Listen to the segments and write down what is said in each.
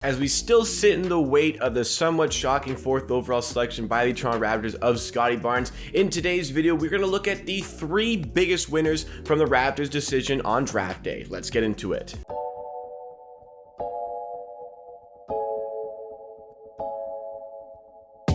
As we still sit in the weight of the somewhat shocking 4th overall selection by the Toronto Raptors of Scottie Barnes, in today's video, we're going to look at the 3 biggest winners from the Raptors' decision on draft day. Let's get into it.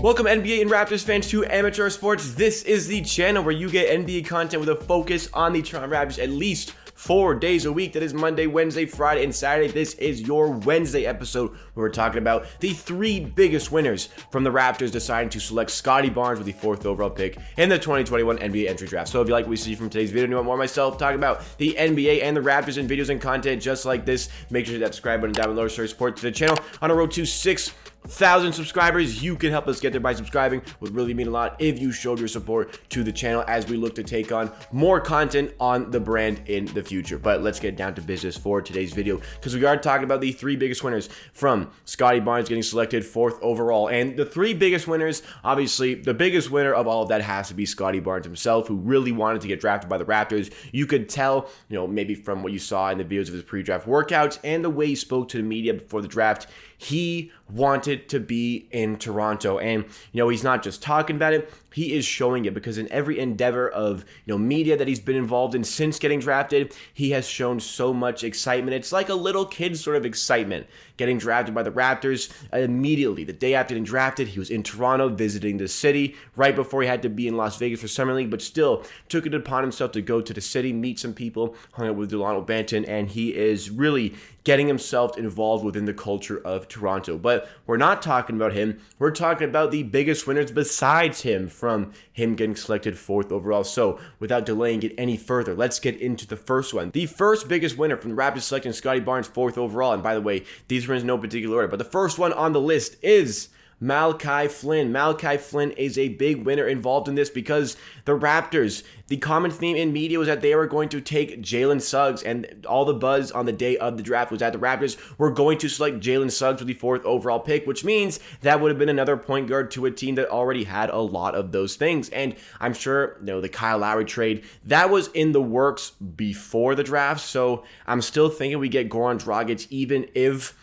Welcome NBA and Raptors fans to Amateur Sports. This is the channel where you get NBA content with a focus on the Toronto Raptors at least 4 days a week. That is Monday, Wednesday, Friday, and Saturday. This is your Wednesday episode where we're talking about the 3 biggest winners from the Raptors deciding to select Scottie Barnes with the 4th overall pick in the 2021 NBA entry draft. So if you like what we see from today's video and you want more of myself talking about the NBA and the Raptors and videos and content just like this, make sure to hit that subscribe button down below to show your support to the channel. On a road to 6,000 subscribers, you can help us get there by subscribing. Would really mean a lot if you showed your support to the channel as we look to take on more content on the brand in the future. But let's get down to business for today's video, because we are talking about the 3 biggest winners from Scottie Barnes getting selected 4th overall. And the 3 biggest winners, obviously the biggest winner of all of that has to be Scottie Barnes himself, who really wanted to get drafted by the Raptors. You could tell, maybe from what you saw in the videos of his pre-draft workouts and the way he spoke to the media before the draft, he wanted to be in Toronto. And he's not just talking about it, he is showing it, because in every endeavor of media that he's been involved in since getting drafted, he has shown so much excitement. It's like a little kid sort of excitement getting drafted by the Raptors. Immediately the day after getting drafted, he was in Toronto visiting the city right before he had to be in Las Vegas for Summer League, but still took it upon himself to go to the city, meet some people, hung out with Delano Banton, and he is really getting himself involved within the culture of Toronto. But we're not talking about him. We're talking about the biggest winners besides him from him getting selected 4th overall. So without delaying it any further, let's get into the first one. The first biggest winner from the Raptors selecting Scottie Barnes 4th overall. And by the way, these are in no particular order, but the first one on the list is Malachi Flynn. Malachi Flynn is a big winner involved in this because the Raptors, the common theme in media was that they were going to take Jalen Suggs, and all the buzz on the day of the draft was that the Raptors were going to select Jalen Suggs with the 4th overall pick, which means that would have been another point guard to a team that already had a lot of those things. And I'm sure, the Kyle Lowry trade, that was in the works before the draft, so I'm still thinking we get Goran Dragic even if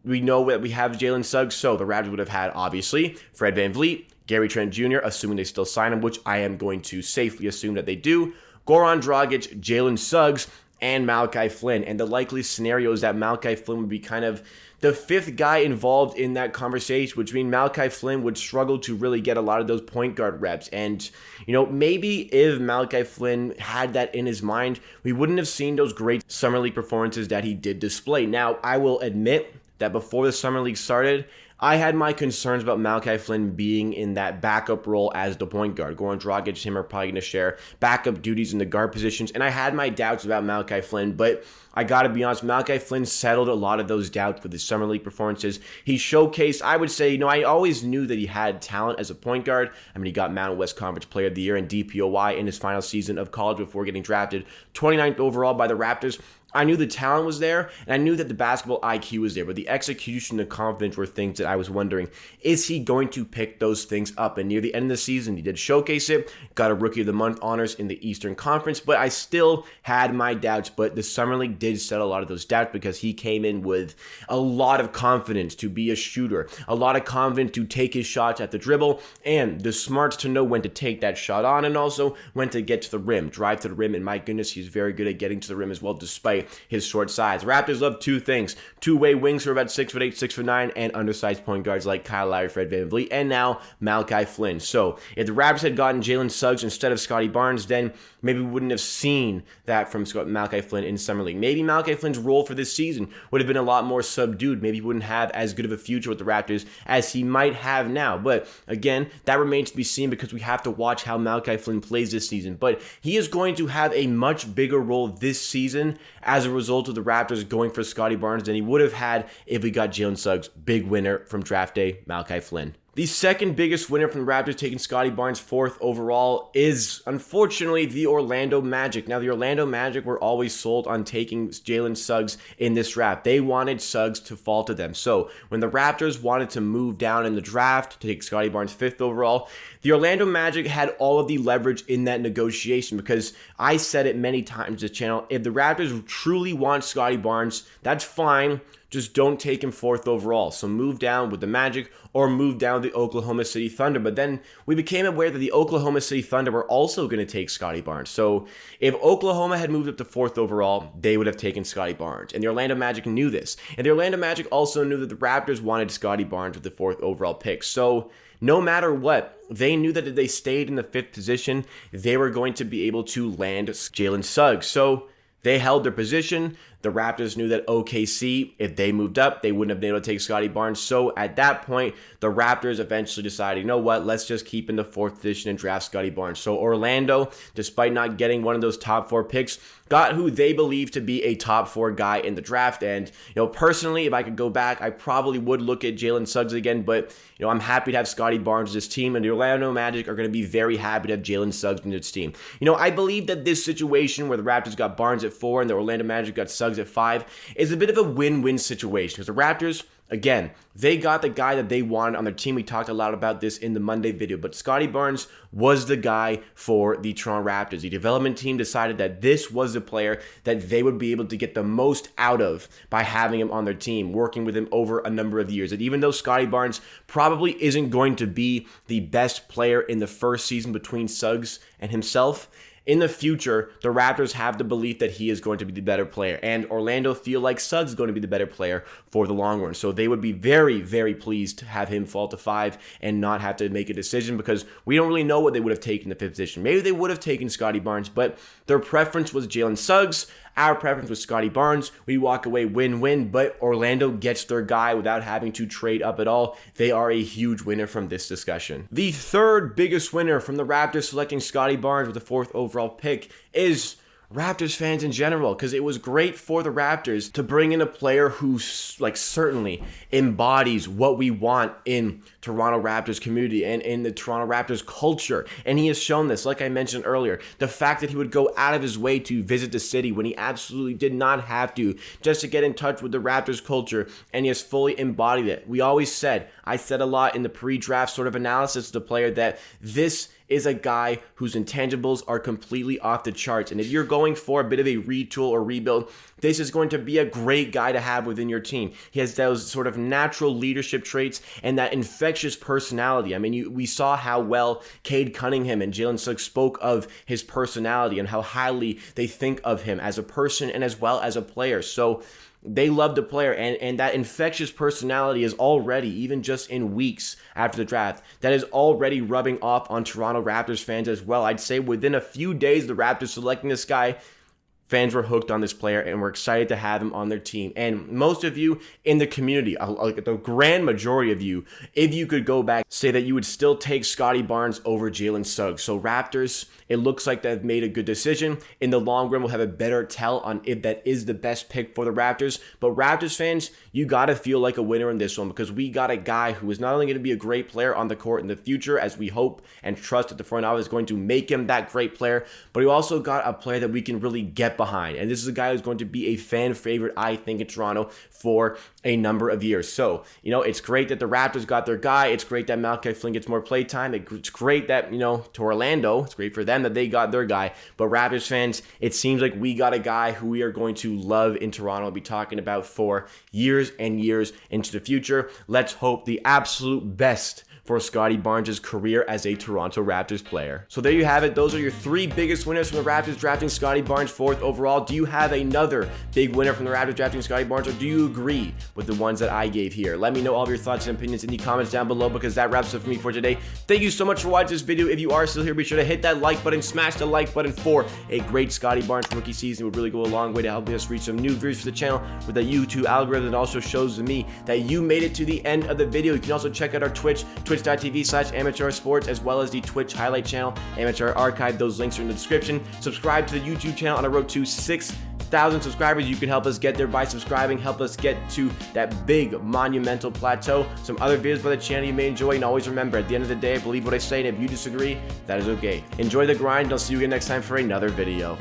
we know that we have Jalen Suggs. So the Raptors would have had, obviously, Fred VanVleet, Gary Trent Jr., assuming they still sign him, which I am going to safely assume that they do, Goran Dragic, Jalen Suggs, and Malachi Flynn. And the likely scenario is that Malachi Flynn would be kind of the 5th guy involved in that conversation, which means Malachi Flynn would struggle to really get a lot of those point guard reps. And, maybe if Malachi Flynn had that in his mind, we wouldn't have seen those great Summer League performances that he did display. Now, I will admit that before the Summer League started, I had my concerns about Malachi Flynn being in that backup role as the point guard. Goran Dragic and him are probably going to share backup duties in the guard positions, and I had my doubts about Malachi Flynn, but I got to be honest, Malachi Flynn settled a lot of those doubts with his Summer League performances. He showcased, I would say, I always knew that he had talent as a point guard. I mean, he got Mountain West Conference Player of the Year and DPOY in his final season of college before getting drafted 29th overall by the Raptors. I knew the talent was there, and I knew that the basketball IQ was there, but the execution and confidence were things that I was wondering, is he going to pick those things up? And near the end of the season, he did showcase it, got a Rookie of the Month honors in the Eastern Conference, but I still had my doubts. But the Summer League did settle a lot of those doubts because he came in with a lot of confidence to be a shooter, a lot of confidence to take his shots at the dribble, and the smarts to know when to take that shot on and also when to get to the rim, drive to the rim, and my goodness, he's very good at getting to the rim as well, despite his short size. Raptors love 2 things: 2-way wings who are about 6'8", 6'9", and undersized point guards like Kyle Lowry, Fred VanVleet, and now Malachi Flynn. So if the Raptors had gotten Jalen Suggs instead of Scottie Barnes, then maybe we wouldn't have seen that from Malachi Flynn in Summer League. Maybe Malachi Flynn's role for this season would have been a lot more subdued. Maybe he wouldn't have as good of a future with the Raptors as he might have now. But again, that remains to be seen because we have to watch how Malachi Flynn plays this season. But he is going to have a much bigger role this season as a result of the Raptors going for Scottie Barnes than he would have had if we got Jalen Suggs. Big winner from draft day, Malachi Flynn. The second biggest winner from the Raptors taking Scottie Barnes 4th overall is, unfortunately, the Orlando Magic. Now, the Orlando Magic were always sold on taking Jalen Suggs in this draft. They wanted Suggs to fall to them. So when the Raptors wanted to move down in the draft to take Scottie Barnes 5th overall, the Orlando Magic had all of the leverage in that negotiation, because I said it many times on this channel, if the Raptors truly want Scottie Barnes, that's fine. just don't take him 4th overall. So move down with the Magic or move down with the Oklahoma City Thunder. But then we became aware that the Oklahoma City Thunder were also going to take Scottie Barnes. So if Oklahoma had moved up to 4th overall, they would have taken Scottie Barnes. And the Orlando Magic knew this. And the Orlando Magic also knew that the Raptors wanted Scottie Barnes with the 4th overall pick. So no matter what, they knew that if they stayed in the 5th position, they were going to be able to land Jalen Suggs. So they held their position. The Raptors knew that OKC, if they moved up, they wouldn't have been able to take Scottie Barnes. So at that point, the Raptors eventually decided, you know what, let's just keep in the 4th position and draft Scottie Barnes. So Orlando, despite not getting one of those top 4 picks, got who they believe to be a top 4 guy in the draft. And, personally, if I could go back, I probably would look at Jalen Suggs again. But, I'm happy to have Scottie Barnes in this team. And the Orlando Magic are going to be very happy to have Jalen Suggs in this team. I believe that this situation where the Raptors got Barnes at 4 and the Orlando Magic got Suggs at 5 is a bit of a win-win situation. Because the Raptors, again, they got the guy that they wanted on their team. We talked a lot about this in the Monday video, but Scottie Barnes was the guy for the Toronto Raptors. The development team decided that this was the player that they would be able to get the most out of by having him on their team, working with him over a number of years. And even though Scottie Barnes probably isn't going to be the best player in the first season between Suggs and himself, in the future, the Raptors have the belief that he is going to be the better player, and Orlando feel like Suggs is going to be the better player for the long run. So they would be very, very pleased to have him fall to 5 and not have to make a decision, because we don't really know what they would have taken in the 5th position. Maybe they would have taken Scottie Barnes, but their preference was Jalen Suggs. Our preference was Scottie Barnes. We walk away win-win, but Orlando gets their guy without having to trade up at all. They are a huge winner from this discussion. The third biggest winner from the Raptors selecting Scottie Barnes with the 4th overall pick is Raptors fans in general, because it was great for the Raptors to bring in a player who certainly embodies what we want in Toronto Raptors community and in the Toronto Raptors culture. And he has shown this, like I mentioned earlier, the fact that he would go out of his way to visit the city when he absolutely did not have to, just to get in touch with the Raptors culture, and he has fully embodied it. We always said, I said a lot in the pre-draft sort of analysis of the player, that this is a guy whose intangibles are completely off the charts. And if you're going for a bit of a retool or rebuild, this is going to be a great guy to have within your team. He has those sort of natural leadership traits and that infectious personality. I mean, we saw how well Cade Cunningham and Jalen Suggs spoke of his personality and how highly they think of him as a person and as well as a player. So they love the player, and that infectious personality is already, even just in weeks after the draft, that is already rubbing off on Toronto Raptors fans as well. I'd say within a few days, the Raptors selecting this guy, fans were hooked on this player and were excited to have him on their team. And most of you in the community, the grand majority of you, if you could go back, say that you would still take Scottie Barnes over Jalen Suggs. So Raptors, it looks like they've made a good decision. In the long run, we'll have a better tell on if that is the best pick for the Raptors. But Raptors fans, you got to feel like a winner in this one, because we got a guy who is not only going to be a great player on the court in the future, as we hope and trust that the front office is going to make him that great player, but we also got a player that we can really get behind. And this is a guy who's going to be a fan favorite, I think, in Toronto for a number of years. So, it's great that the Raptors got their guy. It's great that Malachi Flynn gets more play time. It's great that, to Orlando, it's great for them that they got their guy. But Raptors fans, it seems like we got a guy who we are going to love in Toronto and be talking about for years and years into the future. Let's hope the absolute best for Scottie Barnes' career as a Toronto Raptors player. So there you have it. Those are your 3 biggest winners from the Raptors drafting Scottie Barnes 4th overall. Do you have another big winner from the Raptors drafting Scottie Barnes, or do you agree with the ones that I gave here? Let me know all of your thoughts and opinions in the comments down below, because that wraps up for me for today. Thank you so much for watching this video. If you are still here, be sure to hit that like button, smash the like button for a great Scottie Barnes rookie season. It would really go a long way to helping us reach some new viewers for the channel with the YouTube algorithm. It also shows me that you made it to the end of the video. You can also check out our twitch.tv/amateursports, as well as the Twitch highlight channel, Amateur Archive. Those links are in the description. Subscribe to the YouTube channel on a road to 6,000 subscribers. You can help us get there by subscribing, help us get to that big monumental plateau. Some other videos by the channel you may enjoy, and always remember, at the end of the day, I believe what I say, and if you disagree, that is okay. Enjoy the grind, and I'll see you again next time for another video.